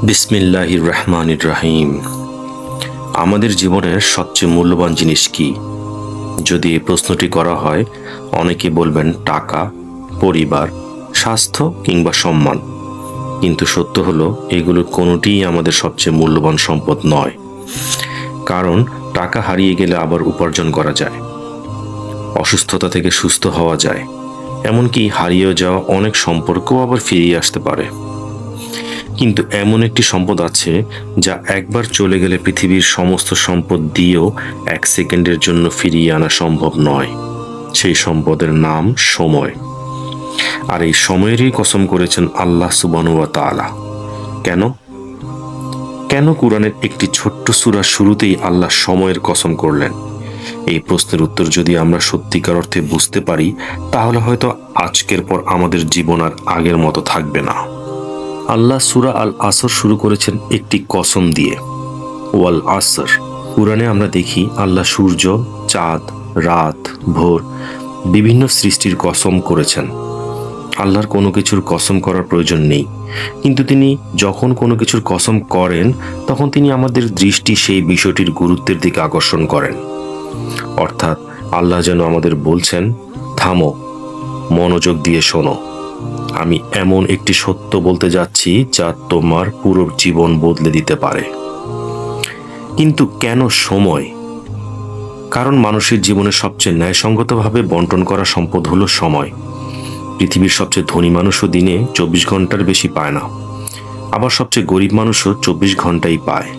বিসমিল্লাহির রহমানির রহিম। আমাদের জীবনের সবচেয়ে মূল্যবান জিনিস কি? যদি এই প্রশ্নটি করা হয়, অনেকে বলবেন টাকা, পরিবার, স্বাস্থ্য কিংবা সম্মান। কিন্তু সত্য হলো এগুলোর কোনোটিই আমাদের সবচেয়ে মূল্যবান সম্পদ নয়। কারণ টাকা হারিয়ে গেলে আবার উপার্জন করা যায়, অসুস্থতা থেকে সুস্থ হওয়া যায়, এমনকি হারিয়ে যাওয়া অনেক সম্পর্কও আবার ফিরিয়ে আসতে পারে। কিন্তু এমন একটি সম্পদ আছে যা একবার চলে গেলে পৃথিবীর সমস্ত সম্পদ দিয়েও 1 সেকেন্ডের জন্য ফিরিয়ে আনা সম্ভব নয়। সেই সম্পদের নাম সময়। আর এই সময়েরই কসম করেছেন আল্লাহ সুবহানাহু ওয়া তাআলা। কেন কেন কুরআনের একটি ছোট্ট সূরার শুরুতেই আল্লাহ সময়ের কসম করলেন? এই প্রশ্নের উত্তর যদি আমরা সত্যিকার অর্থে বুঝতে পারি, তাহলে হয়তো আজকের পর আমাদের জীবন আর আগের মতো থাকবে না। আল্লাহ সূরা আল আসর শুরু করেছেন একটি কসম দিয়ে, ওয়াল আসর। কুরআনে আমরা দেখি আল্লাহ সূর্য, চাঁদ, রাত, ভোর বিভিন্ন সৃষ্টির কসম করেছেন। আল্লাহর কোনো কিছুর কসম করার প্রয়োজন নেই, কিন্তু তিনি যখন কোনো কিছুর কসম করেন তখন তিনি আমাদের দৃষ্টি সেই বিষয়টির গুরুত্বের দিকে আকর্ষণ করেন। অর্থাৎ আল্লাহ যেন আমাদের বলছেন, থামো, মনোযোগ দিয়ে শোনো, আমি এমন একটি সত্য বলতে যাচ্ছি যা তোমার পুরো জীবন বদলে দিতে পারে। কিন্তু কেন সময়? কারণ মানুষের জীবনে সবচেয়ে ন্যায়সঙ্গতভাবে বন্টন করা সম্পদ হলো সময়। পৃথিবীর সবচেয়ে ধনী মানুষও দিনে 24 ঘন্টার বেশি পায় না, আবার সবচেয়ে গরিব মানুষও 24 ঘন্টাই পায়।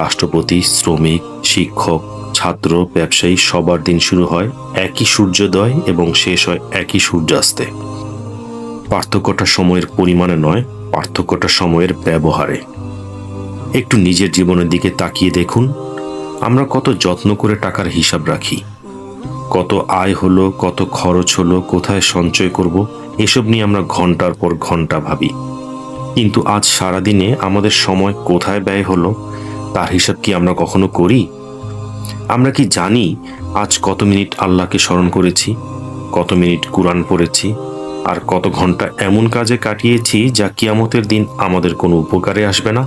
রাষ্ট্রপতি, শ্রমিক, শিক্ষক, ছাত্র, ব্যবসায়ী সবার দিন শুরু হয় একই সূর্যোদয় এবং শেষ হয় একই সূর্যাস্তে। পার্থক্যটা সময়ের পরিমাণে নয়, পার্থক্যটা সময়ের ব্যবহারে। একটু নিজের জীবনের দিকে তাকিয়ে দেখুন, আমরা কত যত্ন করে টাকার হিসাব রাখি, কত আয় হলো, কত খরচ হলো, কোথায় সঞ্চয় করব, এসব নিয়ে আমরা ঘন্টার পর ঘন্টা ভাবি। কিন্তু আজ সারাদিনে আমাদের সময় কোথায় ব্যয় হলো তার হিসাব কি আমরা কখনো করি? আমরা কি জানি আজ কত মিনিট আল্লাহকে স্মরণ করেছি, কত মিনিট কুরআন পড়েছি, আর কত ঘন্টা এমন কাজে কাটিয়েছি যা কিয়ামতের দিন আমাদের কোনো উপকারে আসবে না?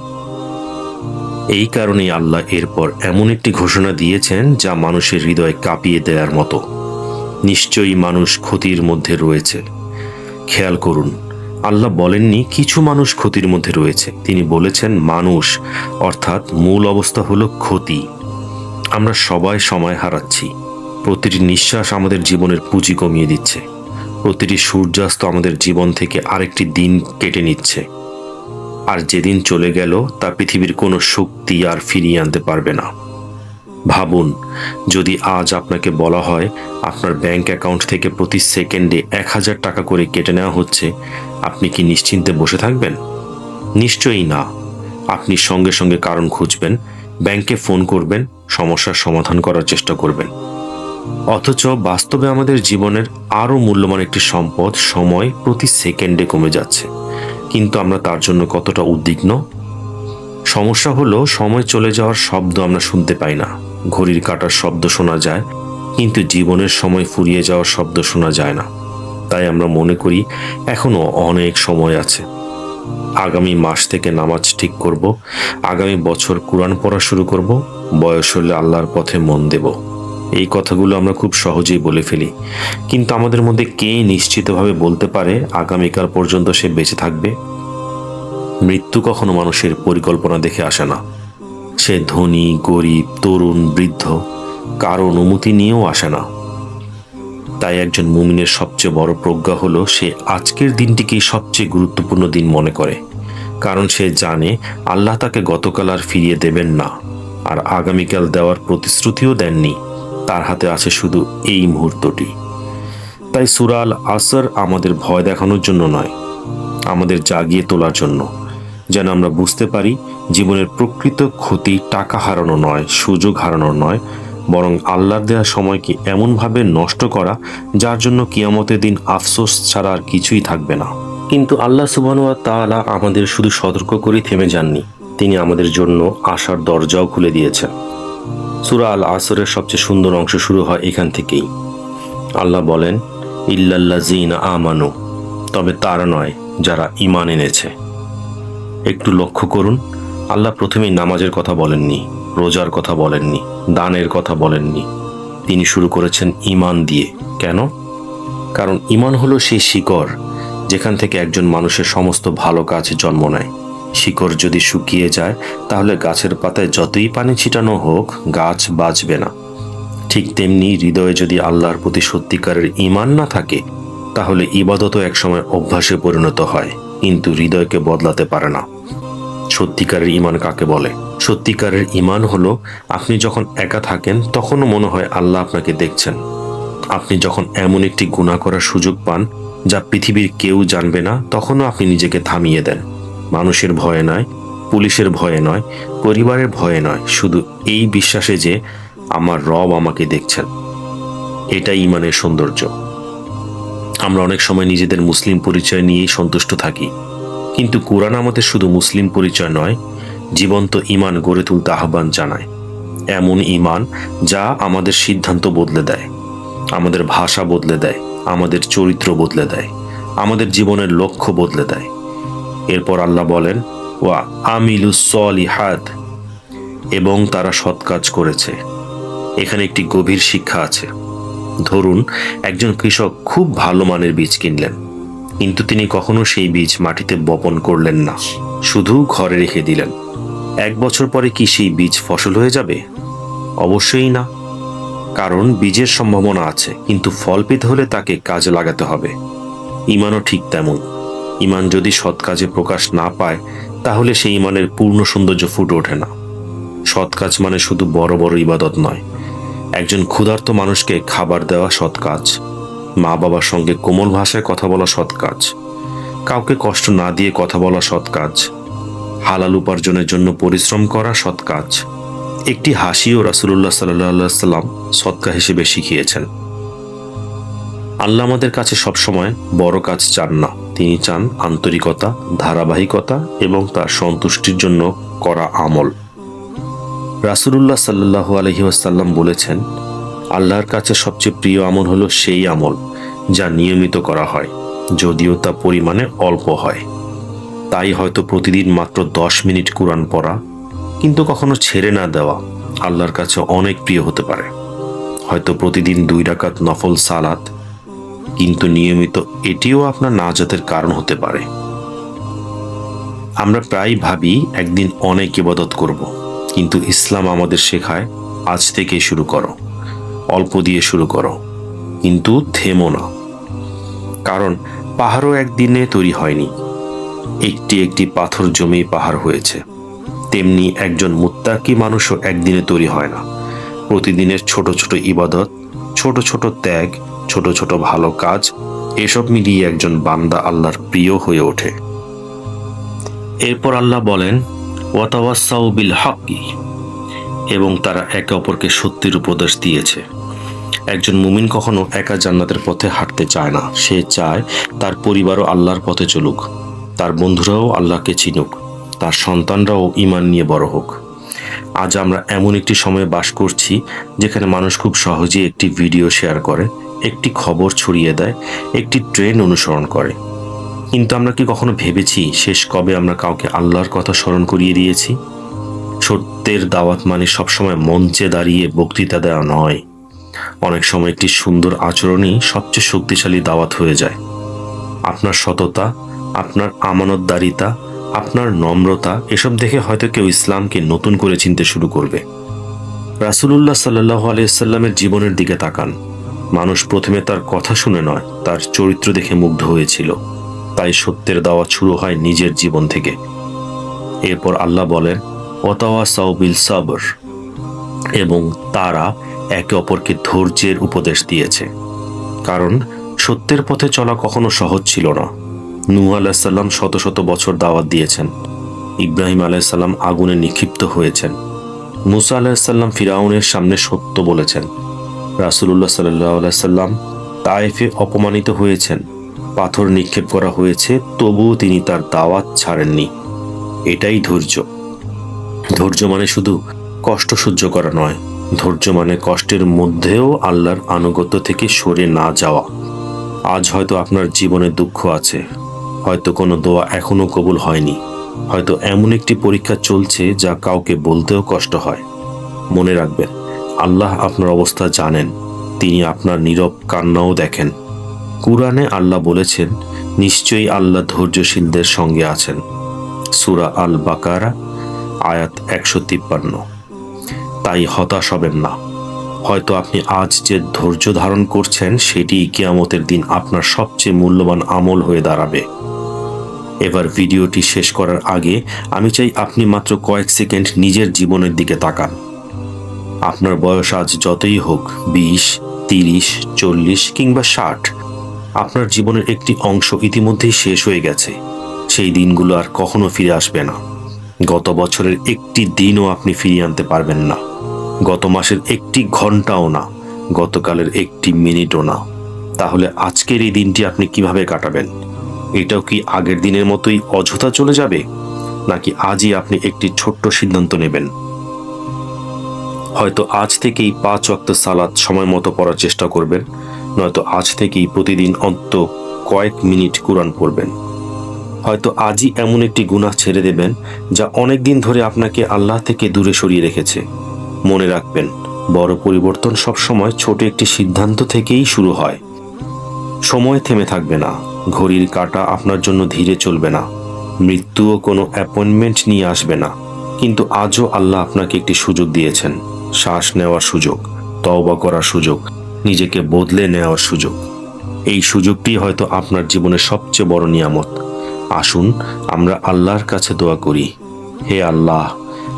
এই কারণেই আল্লাহ এরপর এমন একটি ঘোষণা দিয়েছেন যা মানুষের হৃদয় কাঁপিয়ে দেওয়ার মতো। নিশ্চয়ই মানুষ ক্ষতির মধ্যে রয়েছে। খেয়াল করুন, আল্লাহ বলেননি কিছু মানুষ ক্ষতির মধ্যে রয়েছে, তিনি বলেছেন মানুষ, অর্থাৎ মূল অবস্থা হলো ক্ষতি। আমরা সবাই সময় হারাচ্ছি। প্রতিটি নিঃশ্বাস আমাদের জীবনের পুঁজি কমিয়ে দিচ্ছে। প্রতিটি সূর্যাস্ত আমাদের জীবন থেকে আরেকটি দিন কেটে নিচ্ছে। আর যেদিন চলে গেল তা পৃথিবীর কোনো শক্তি আর ফিরিয়ে আনতে পারবে না। ভাবুন, যদি আজ আপনাকে বলা হয় আপনার ব্যাংক অ্যাকাউন্ট থেকে প্রতি সেকেন্ডে 1000 টাকা করে কেটে নেওয়া হচ্ছে, আপনি কি নিশ্চিন্তে বসে থাকবেন? নিশ্চয়ই না। আপনি সঙ্গে সঙ্গে কারণ খুঁজবেন, ব্যাংকে ফোন করবেন, সমস্যার সমাধান করার চেষ্টা করবেন। অথচ বাস্তবে আমাদের জীবনের আরও মূল্যবান একটি সম্পদ সময় প্রতি সেকেন্ডে কমে যাচ্ছে, কিন্তু আমরা তার জন্য কতটা উদ্বিগ্ন। সমস্যা হলো সময় চলে যাওয়ার শব্দ আমরা শুনতে পাই না। ঘড়ির কাঁটার শব্দ শোনা যায়, কিন্তু জীবনের সময় ফুরিয়ে যাওয়ার শব্দ শোনা যায় না। তাই আমরা মনে করি এখনো অনেক সময় আছে। আগামী মাস থেকে নামাজ ঠিক করব, আগামী বছর কুরআন পড়া শুরু করব, বয়স হলে আল্লাহর পথে মন দেব। এই কথাগুলো আমরা খুব সহজেই বলে ফেলি, কিন্তু আমাদের মধ্যে কে নিশ্চিতভাবে বলতে পারে আগামীকাল পর্যন্ত সে বেঁচে থাকবে? মৃত্যু কখনো মানুষের পরিকল্পনা দেখে আসে না। সে ধনী, গরিব, তরুণ, বৃদ্ধ কারো অনুমতি নিয়েও আসে না। তাই একজন মুমিনের সবচেয়ে বড় প্রজ্ঞা হলো সে আজকের দিনটিকেই সবচেয়ে গুরুত্বপূর্ণ দিন মনে করে। কারণ সে জানে আল্লাহ তাকে গতকাল আর ফিরিয়ে দেবেন না, আর আগামীকাল দেওয়ার প্রতিশ্রুতিও দেননি। তার হাতে আছে শুধু এই মুহূর্তটি। তাই সূরা আল আসর আমাদের ভয় দেখানোর জন্য নয়, আমাদের জাগিয়ে তোলার জন্য, যেন আমরা বুঝতে পারি জীবনের প্রকৃত ক্ষতি টাকা হারানো নয়, সুযোগ হারানো নয়, বরং আল্লাহর দেওয়া সময়কে এমনভাবে নষ্ট করা যার জন্য কিয়ামতের দিন আফসোস ছাড়া আর কিছুই থাকবে না। কিন্তু আল্লাহ সুবহানাহু ওয়া তাআলা আমাদের শুধু সতর্ক করেই থেমে যাননি, তিনি আমাদের জন্য আশার দরজাও খুলে দিয়েছেন। সূরা আল আসরের সবচেয়ে সুন্দর অংশ শুরু হয় এখান থেকেই। আল্লাহ বলেন, ইল্লাল্লাযীনা আমানু, তবে তারা নয় যারা ঈমান এনেছে। একটু লক্ষ্য করুন, আল্লাহ প্রথমেই নামাজের কথা বলেননি, রোজার কথা বলেননি, দানের কথা বলেননি। তিনি শুরু করেছেন ঈমান দিয়ে। কেন? কারণ ঈমান হলো সেই শিকড় যেখান থেকে একজন মানুষের সমস্ত ভালো কাজ জন্ম নেয়। শিকড় যদি শুকিয়ে যায় তাহলে গাছের পাতায় যতই পানি ছিটানো হোক গাছ বাঁচবে না। ঠিক তেমনি হৃদয়ে যদি আল্লাহর প্রতি সত্যিকারের ঈমান না থাকে তাহলে ইবাদতও একসময় অভ্যাসে পরিণত হয়, কিন্তু হৃদয়কে বদলাতে পারে না। সত্যিকারের ঈমান কাকে বলে? সত্যিকারের ঈমান হলো আপনি যখন একা থাকেন তখনও মনে হয় আল্লাহ আপনাকে দেখছেন। আপনি যখন এমন একটি গুনাহ করার সুযোগ পান যা পৃথিবীর কেউ জানবে না, তখনও আপনি নিজেকে থামিয়ে দেন। মানুষের ভয়ে নয়, পুলিশের ভয়ে নয়, পরিবারের ভয়ে নয়, শুধু এই বিশ্বাসে যে আমার রব আমাকে দেখছেন। এটাই ঈমানের সৌন্দর্য। আমরা অনেক সময় নিজেদের মুসলিম পরিচয় নিয়েই সন্তুষ্ট থাকি, কিন্তু কোরআন আমাদের শুধু মুসলিম পরিচয় নয়, জীবন্ত ঈমান গড়ে তুলতে আহ্বান জানায়। এমন ঈমান যা আমাদের সিদ্ধান্ত বদলে দেয়, আমাদের ভাষা বদলে দেয়, আমাদের চরিত্র বদলে দেয়, আমাদের জীবনের লক্ষ্য বদলে দেয়। এরপর আল্লাহ বলেন, ওয়া আমিলুস সলিহাত, এবং তারা সৎ কাজ করেছে। এখানে একটি গভীর শিক্ষা আছে। ধরুন একজন কৃষক খুব ভালো মানের বীজ কিনলেন, কিন্তু তিনি কখনো সেই বীজ মাটিতে বপন করলেন না, শুধু ঘরে রেখে দিলেন। 1 বছর পরে কি সেই বীজ ফসল হয়ে যাবে? অবশ্যই না, কারণ বীজের সম্ভাবনা আছে, কিন্তু ফল পেতে হলে তাকে কাজে লাগাতে হবে। ঈমানও ঠিক তেমন। ঈমান যদি সৎ কাজে প্রকাশ না পায় তাহলে সেই ঈমানের পূর্ণ সৌন্দর্য ফুটে ওঠে না। সৎ কাজ মানে শুধু বড় বড় ইবাদত নয়। একজন ক্ষুধার্ত মানুষকে খাবার দেওয়া সৎ কাজ, মা বাবার সঙ্গে কোমল ভাষায় কথা বলা সৎ কাজ, কাউকে কষ্ট না দিয়ে কথা বলা সৎ কাজ, হালাল উপার্জনের জন্য পরিশ্রম করা সৎ কাজ। একটি হাসিও রাসূলুল্লাহ সাল্লাল্লাহু আলাইহি ওয়াসাল্লাম সদকা হিসেবে শিখিয়েছেন। আল্লাহ আমাদের কাছে সবসময় বড় কাজ চান না, তিনি চান আন্তরিকতা, ধারাবাহিকতা এবং তার সন্তুষ্টির জন্য করা আমল। রাসূলুল্লাহ সাল্লাল্লাহু আলাইহি ওয়াসাল্লাম বলেছেন, আল্লাহর কাছে সবচেয়ে প্রিয় আমল হলো সেই আমল যা নিয়মিত করা হয়, যদিও তা পরিমাণে অল্প হয়। তাই হয়তো প্রতিদিন মাত্র 10 মিনিট কুরআন পড়া, কিন্তু কখনো ছেড়ে না দেওয়া আল্লাহর কাছে অনেক প্রিয় হতে পারে। হয়তো প্রতিদিন 2 রাকাত নফল সালাত, কিন্তু নিয়মিত এটিও আপনার নাজাতের কারণ হতে পারে। আমরা প্রায় ভাবি একদিন অনেক ইবাদত করব, কিন্তু ইসলাম আমাদের শেখায় আজ থেকে শুরু করো, অল্প দিয়ে শুরু করো, কিন্তু থেমো না। কারণ পাহাড়ও একদিনে তৈরি হয়নি, একটি একটি পাথর জমে পাহাড় হয়েছে। তেমনি একজন মুত্তাকি মানুষও একদিনে তৈরি হয় না। প্রতিদিনের ছোট ছোট ইবাদত, ছোট ছোট ত্যাগ, ছোট ছোট ভালো কাজ, এসব মিলিয়ে একজন বান্দা আল্লাহর প্রিয় হয়ে ওঠে। এরপর আল্লাহ বলেন, ওয়াতাওয়াসাউ বিল হাক্কি, এবং তারা একে অপরকে সত্যের উপদেশ দিয়েছে। একজন মুমিন কখনো একা জান্নাতের পথে হাঁটতে চায় না। সে চায় তার পরিবারও আল্লাহর পথে চলুক, তার বন্ধুরাও আল্লাহকে চিনুক, তার সন্তানরাও ঈমান নিয়ে বড় হোক। আজ আমরা এমন একটি সময়ে বাস করছি যেখানে মানুষ খুব সহজেই একটি ভিডিও শেয়ার করে, একটি খবর ছড়িয়ে দেয়, একটি ট্রেন্ড অনুসরণ করে। কিন্তু আমরা কি কখনো ভেবেছি শেষ কবে আমরা কাউকে আল্লাহর কথা স্মরণ করিয়ে দিয়েছি? সত্যের দাওয়াত মানে সবসময় মঞ্চে দাঁড়িয়ে বক্তৃতা দেওয়া নয়। অনেক সময় একটি সুন্দর আচরণই সবচেয়ে শক্তিশালী দাওয়াত হয়ে যায়। আপনার সততা, আপনার আমানতদারিতা, আপনার নম্রতা, এসব দেখে হয়তো কেউ ইসলামকে নতুন করে চিনতে শুরু করবে। রাসূলুল্লাহ সাল্লাল্লাহু আলাইহি ওয়াসাল্লামের জীবনের দিকে তাকান। মানুষ প্রথমে তার কথা শুনে নয়, তার চরিত্র দেখে মুগ্ধ হয়েছিল। তাই সত্যের দাওয়াত শুরু হয় নিজের জীবন থেকে। এরপর আল্লাহ বলেন, ওয়াতাওয়াসাউ বিল সাবর, এবং তারা একে অপরকে ধৈর্যের উপদেশ দিয়েছে। কারণ সত্যের পথে চলা কখনো সহজ ছিল না। নূহ আলাইহিস সালাম শত শত বছর দাওয়াত দিয়েছেন। ইব্রাহিম আলাইহিস সালাম আগুনে নিক্ষিপ্ত হয়েছেন। মুসা আলাইহিস সালাম ফিরাউনের সামনে সত্য বলেছেন। রাসূলুল্লাহ সাল্লাল্লাহু আলাইহি সাল্লাম তায়েফে অপমানিত হয়েছেন, পাথর নিক্ষেপ করা হয়েছে, তবুও তিনি তার দাওয়াত ছাড়েননি। এটাই ধৈর্য। ধৈর্য মানে শুধু কষ্ট সহ্য করা নয়, ধৈর্য মানে কষ্টের মধ্যেও আল্লাহর আনুগত্য থেকে সরে না যাওয়া। আজ হয়তো আপনার জীবনে দুঃখ আছে, হয়তো কোনো দোয়া এখনো কবুল হয়নি, হয়তো এমন একটি পরীক্ষা চলছে যা কাউকে বলতেও কষ্ট হয়। মনে রাখবেন, আল্লাহ আপনার অবস্থা জানেন। তিনি আপনার নীরব কান্নাও দেখেন। কুরআনে আল্লাহ বলেছেন, নিশ্চয়ই আল্লাহ ধৈর্যশীলদের সঙ্গে আছেন। সূরা আল বাকারা আয়াত 153। তাই হতাশ হবেন না। হয়তো আপনি আজ যে ধৈর্য ধারণ করছেন সেটি কিয়ামতের দিন আপনার সবচেয়ে মূল্যবান আমল হয়ে দাঁড়াবে। এবার ভিডিওটি শেষ করার আগে আমি চাই আপনি মাত্র কয়েক সেকেন্ড নিজের জীবনের দিকে তাকান। আপনার বয়স আজ যতই হোক, 20, 30, 40 কিংবা 60, আপনার জীবনের একটি অংশ ইতিমধ্যেই শেষ হয়ে গেছে। সেই দিনগুলো আর কখনো ফিরে আসবে না। গত বছরের একটি দিনও আপনি ফিরিয়ে আনতে পারবেন না। গত মাসের একটি ঘন্টাও না, গতকালের একটি মিনিটও না। তাহলে আজকের এই দিনটি আপনি কিভাবে কাটাবেন? এটাও কি আগের দিনের মতোই অযথা চলে যাবে, নাকি আজই আপনি একটি ছোট্ট সিদ্ধান্ত নেবেন? হয়তো আজ থেকেই 5 ওয়াক্ত সালাত সময় মতো পড়ার চেষ্টা করবেন, নয়তো আজ থেকেই প্রতিদিন অন্তত কয়েক মিনিট কুরআন পড়বেন। হয়তো আজই এমন একটি গুনাহ ছেড়ে দেবেন যা অনেক দিন ধরে আপনাকে আল্লাহ থেকে দূরে সরিয়ে রেখেছে। মনে রাখবেন, বড় পরিবর্তন সবসময় ছোট একটি সিদ্ধান্ত থেকেই শুরু হয়। সময় থেমে থাকবে না, ঘড়ির কাঁটা আপনার জন্য ধীরে চলবে না, মৃত্যুও কোনো অ্যাপয়েন্টমেন্ট নিয়ে আসবে না। কিন্তু আজও আল্লাহ আপনাকে একটি সুযোগ দিয়েছেন, শ্বাস নেওয়ার সুযোগ, তওবা করার সুযোগ, নিজেকে বদলে নেওয়ার সুযোগ। এই সুযোগটি হয়তো আপনার জীবনের সবচেয়ে বড় নিয়ামত। আসুন আমরা আল্লাহর কাছে দোয়া করি। হে আল্লাহ,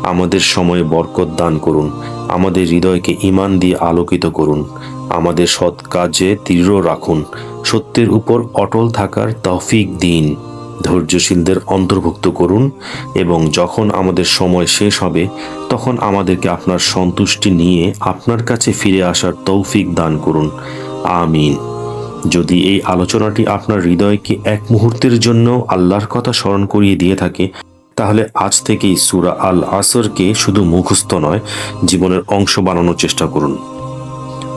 আমাদের সময়ে বরকত দান করুন, আমাদের হৃদয়কে ঈমান দিয়ে আলোকিত করুন, আমাদের সৎ কাজে দৃঢ় রাখুন, সত্যের উপর অটল থাকার তৌফিক দিন, ধৈর্যশীলদের অন্তর্ভুক্ত করুন এবং যখন আমাদের সময় শেষ হবে তখন আমাদেরকে আপনার সন্তুষ্টি নিয়ে আপনার কাছে ফিরে আসার তৌফিক দান করুন। আমিন। যদি এই আলোচনাটি আপনার হৃদয়কে এক মুহূর্তের জন্য আল্লাহর কথা স্মরণ করিয়ে দিয়ে থাকে, তাহলে আজ থেকেই সূরা আল আসরকে শুধু মুখস্থ নয়, জীবনের অংশ বানানোর চেষ্টা করুন।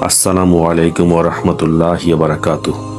আসসালামু আলাইকুম ওয়া রাহমাতুল্লাহি ওয়া বারাকাতুহু।